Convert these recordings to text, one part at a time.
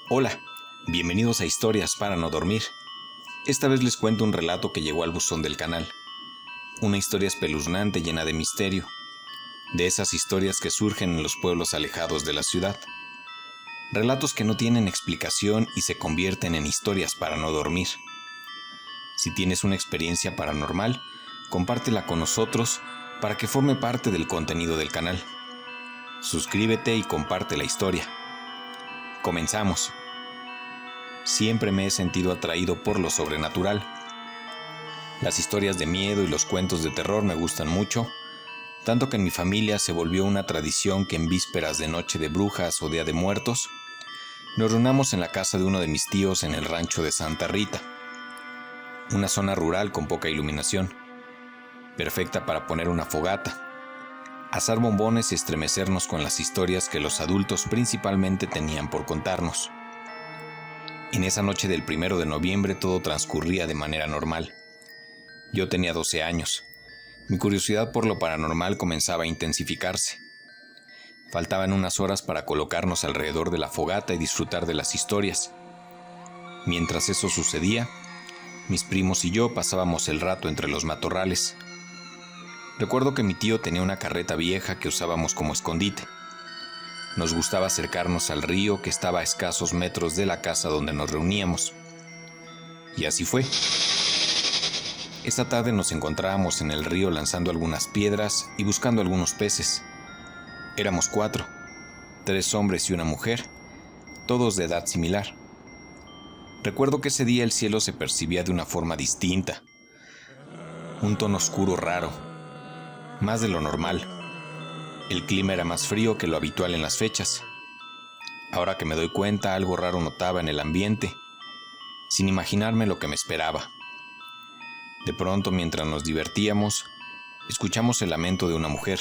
Hola, bienvenidos a Historias para no dormir. Esta vez les cuento un relato que llegó al buzón del canal. Una historia espeluznante llena de misterio. De esas historias que surgen en los pueblos alejados de la ciudad. Relatos que no tienen explicación y se convierten en historias para no dormir. Si tienes una experiencia paranormal, compártela con nosotros para que forme parte del contenido del canal. Suscríbete y comparte la historia. Comenzamos. Siempre me he sentido atraído por lo sobrenatural. Las historias de miedo y los cuentos de terror me gustan mucho, tanto que en mi familia se volvió una tradición que en vísperas de Noche de Brujas o Día de Muertos, nos reunamos en la casa de uno de mis tíos en el rancho de Santa Rita, una zona rural con poca iluminación, perfecta para poner una fogata, asar bombones y estremecernos con las historias que los adultos principalmente tenían por contarnos. En esa noche del 1 de noviembre todo transcurría de manera normal. Yo tenía 12 años. Mi curiosidad por lo paranormal comenzaba a intensificarse. Faltaban unas horas para colocarnos alrededor de la fogata y disfrutar de las historias. Mientras eso sucedía, mis primos y yo pasábamos el rato entre los matorrales. Recuerdo que mi tío tenía una carreta vieja que usábamos como escondite. Nos gustaba acercarnos al río que estaba a escasos metros de la casa donde nos reuníamos. Y así fue. Esta tarde nos encontrábamos en el río lanzando algunas piedras y buscando algunos peces. Éramos 4, 3 hombres y una mujer, todos de edad similar. Recuerdo que ese día el cielo se percibía de una forma distinta. Un tono oscuro raro, más de lo normal. El clima era más frío que lo habitual en las fechas. Ahora que me doy cuenta, algo raro notaba en el ambiente, sin imaginarme lo que me esperaba. De pronto, mientras nos divertíamos, escuchamos el lamento de una mujer.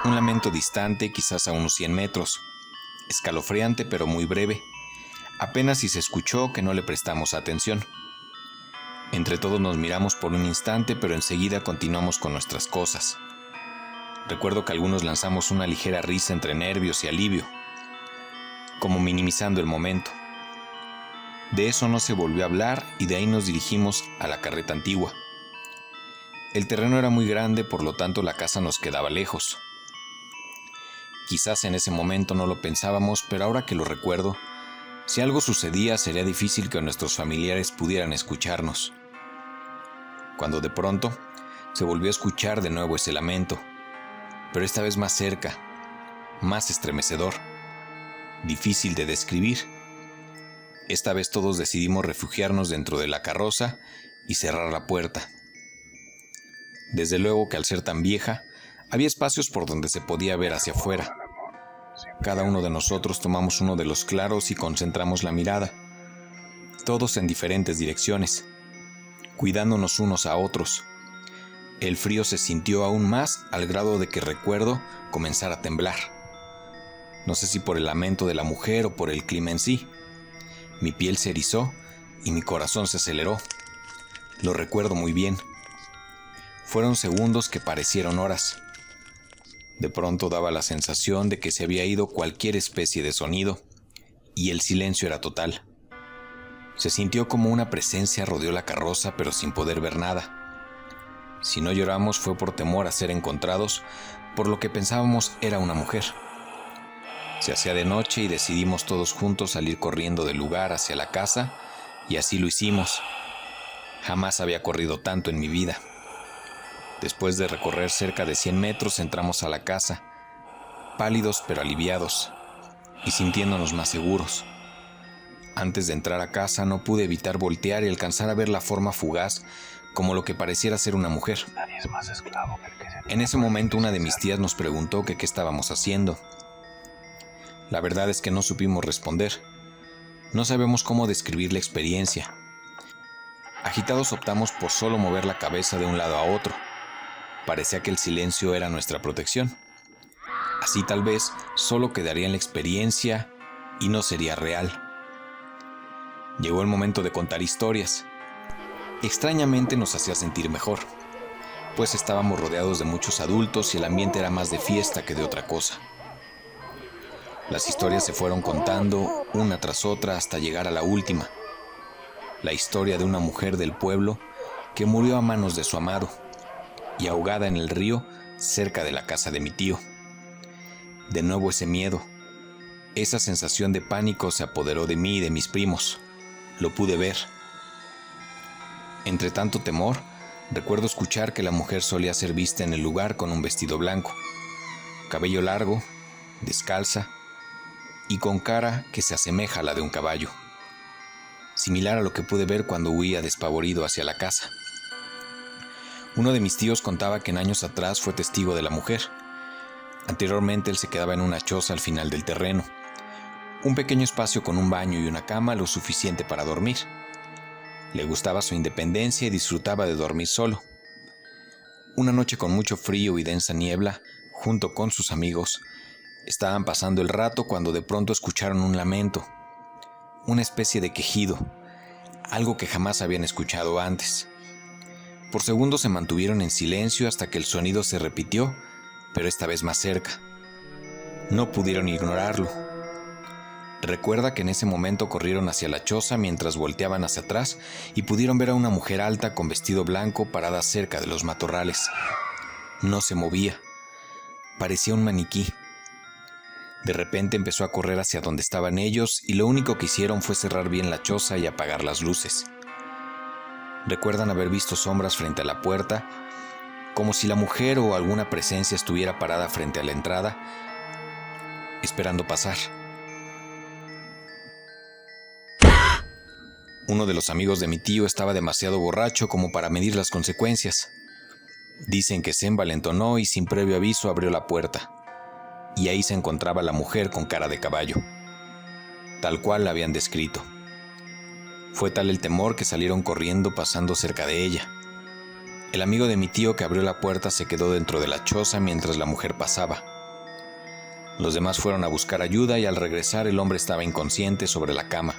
Un lamento distante, quizás a unos 100 metros. Escalofriante, pero muy breve. Apenas si se escuchó que no le prestamos atención. Entre todos nos miramos por un instante, pero enseguida continuamos con nuestras cosas. Recuerdo que algunos lanzamos una ligera risa entre nervios y alivio, como minimizando el momento. De eso no se volvió a hablar y de ahí nos dirigimos a la carreta antigua. El terreno era muy grande, por lo tanto la casa nos quedaba lejos. Quizás en ese momento no lo pensábamos, pero ahora que lo recuerdo, si algo sucedía sería difícil que nuestros familiares pudieran escucharnos. Cuando de pronto se volvió a escuchar de nuevo ese lamento, pero esta vez más cerca, más estremecedor, difícil de describir. Esta vez todos decidimos refugiarnos dentro de la carroza y cerrar la puerta. Desde luego que al ser tan vieja, había espacios por donde se podía ver hacia afuera. Cada uno de nosotros tomamos uno de los claros y concentramos la mirada, todos en diferentes direcciones, cuidándonos unos a otros. El frío se sintió aún más al grado de que recuerdo comenzar a temblar. No sé si por el lamento de la mujer o por el clima en sí. Mi piel se erizó y mi corazón se aceleró. Lo recuerdo muy bien. Fueron segundos que parecieron horas. De pronto daba la sensación de que se había ido cualquier especie de sonido y el silencio era total. Se sintió como una presencia rodeó la carroza pero sin poder ver nada. Si no lloramos fue por temor a ser encontrados, por lo que pensábamos era una mujer. Se hacía de noche y decidimos todos juntos salir corriendo del lugar hacia la casa, y así lo hicimos. Jamás había corrido tanto en mi vida. Después de recorrer cerca de 100 metros entramos a la casa, pálidos pero aliviados, y sintiéndonos más seguros. Antes de entrar a casa no pude evitar voltear y alcanzar a ver la forma fugaz como lo que pareciera ser una mujer. Nadie es más esclavo que el que se... En ese momento una de mis tías nos preguntó que qué estábamos haciendo. La verdad es que no supimos responder. No sabemos cómo describir la experiencia. Agitados optamos por solo mover la cabeza de un lado a otro. Parecía que el silencio era nuestra protección. Así tal vez solo quedaría en la experiencia y no sería real. Llegó el momento de contar historias. Extrañamente nos hacía sentir mejor, pues estábamos rodeados de muchos adultos y el ambiente era más de fiesta que de otra cosa. Las historias se fueron contando una tras otra hasta llegar a la última. La historia de una mujer del pueblo que murió a manos de su amado y ahogada en el río cerca de la casa de mi tío. De nuevo ese miedo, esa sensación de pánico se apoderó de mí y de mis primos. Lo pude ver. Entre tanto temor, recuerdo escuchar que la mujer solía ser vista en el lugar con un vestido blanco, cabello largo, descalza y con cara que se asemeja a la de un caballo, similar a lo que pude ver cuando huía despavorido hacia la casa. Uno de mis tíos contaba que en años atrás fue testigo de la mujer. Anteriormente él se quedaba en una choza al final del terreno, un pequeño espacio con un baño y una cama lo suficiente para dormir. Le gustaba su independencia y disfrutaba de dormir solo. Una noche con mucho frío y densa niebla, junto con sus amigos, estaban pasando el rato cuando de pronto escucharon un lamento, una especie de quejido, algo que jamás habían escuchado antes. Por segundos se mantuvieron en silencio hasta que el sonido se repitió, pero esta vez más cerca. No pudieron ignorarlo. Recuerda que en ese momento corrieron hacia la choza mientras volteaban hacia atrás y pudieron ver a una mujer alta con vestido blanco parada cerca de los matorrales. No se movía. Parecía un maniquí. De repente empezó a correr hacia donde estaban ellos y lo único que hicieron fue cerrar bien la choza y apagar las luces. Recuerdan haber visto sombras frente a la puerta, como si la mujer o alguna presencia estuviera parada frente a la entrada, esperando pasar. Uno de los amigos de mi tío estaba demasiado borracho como para medir las consecuencias. Dicen que se envalentonó y sin previo aviso abrió la puerta. Y ahí se encontraba la mujer con cara de caballo, tal cual la habían descrito. Fue tal el temor que salieron corriendo pasando cerca de ella. El amigo de mi tío que abrió la puerta se quedó dentro de la choza mientras la mujer pasaba. Los demás fueron a buscar ayuda y al regresar el hombre estaba inconsciente sobre la cama.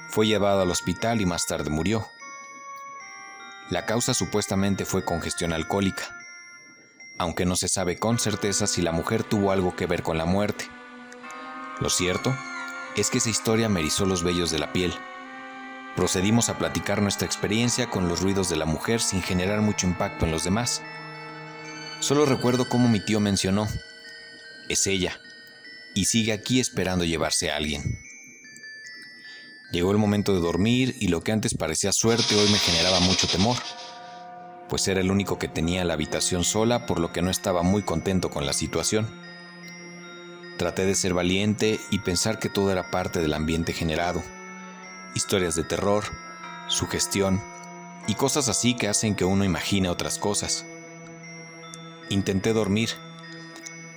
Fue llevado al hospital y más tarde murió. La causa supuestamente fue congestión alcohólica, aunque no se sabe con certeza si la mujer tuvo algo que ver con la muerte. Lo cierto es que esa historia me erizó los vellos de la piel. Procedimos a platicar nuestra experiencia con los ruidos de la mujer sin generar mucho impacto en los demás. Solo recuerdo cómo mi tío mencionó: es ella, y sigue aquí esperando llevarse a alguien. Llegó el momento de dormir y lo que antes parecía suerte hoy me generaba mucho temor, pues era el único que tenía la habitación sola, por lo que no estaba muy contento con la situación. Traté de ser valiente y pensar que todo era parte del ambiente generado, historias de terror, sugestión y cosas así que hacen que uno imagine otras cosas. Intenté dormir.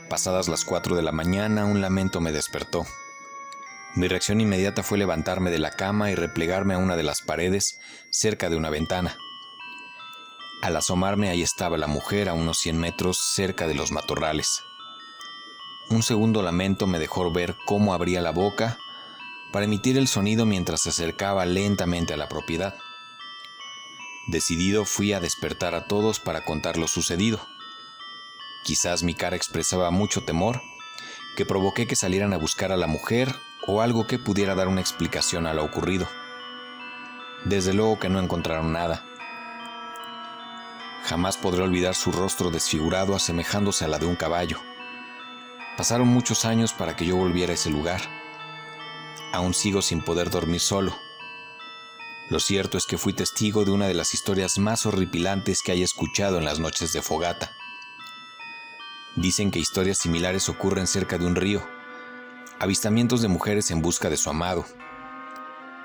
Pasadas las 4 de la mañana, un lamento me despertó. Mi reacción inmediata fue levantarme de la cama y replegarme a una de las paredes cerca de una ventana. Al asomarme, ahí estaba la mujer a unos 100 metros cerca de los matorrales. Un segundo lamento me dejó ver cómo abría la boca para emitir el sonido mientras se acercaba lentamente a la propiedad. Decidido, fui a despertar a todos para contar lo sucedido. Quizás mi cara expresaba mucho temor, que provoqué que salieran a buscar a la mujer o algo que pudiera dar una explicación a lo ocurrido. Desde luego que no encontraron nada. Jamás podré olvidar su rostro desfigurado asemejándose a la de un caballo. Pasaron muchos años para que yo volviera a ese lugar. Aún sigo sin poder dormir solo. Lo cierto es que fui testigo de una de las historias más horripilantes que haya escuchado en las noches de fogata. Dicen que historias similares ocurren cerca de un río, avistamientos de mujeres en busca de su amado,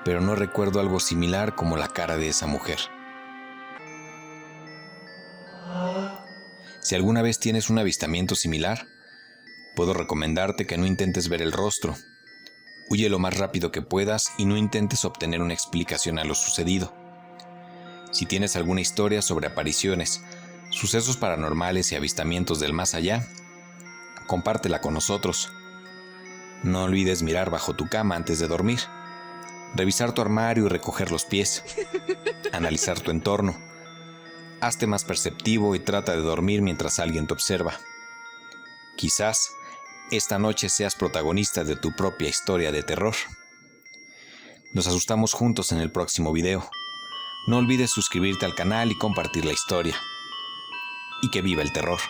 pero no recuerdo algo similar como la cara de esa mujer. Si alguna vez tienes un avistamiento similar, puedo recomendarte que no intentes ver el rostro. Huye lo más rápido que puedas y no intentes obtener una explicación a lo sucedido. Si tienes alguna historia sobre apariciones, sucesos paranormales y avistamientos del más allá, compártela con nosotros. No olvides mirar bajo tu cama antes de dormir, revisar tu armario y recoger los pies, analizar tu entorno. Hazte más perceptivo y trata de dormir mientras alguien te observa. Quizás esta noche seas protagonista de tu propia historia de terror. Nos asustamos juntos en el próximo video. No olvides suscribirte al canal y compartir la historia. Y que viva el terror.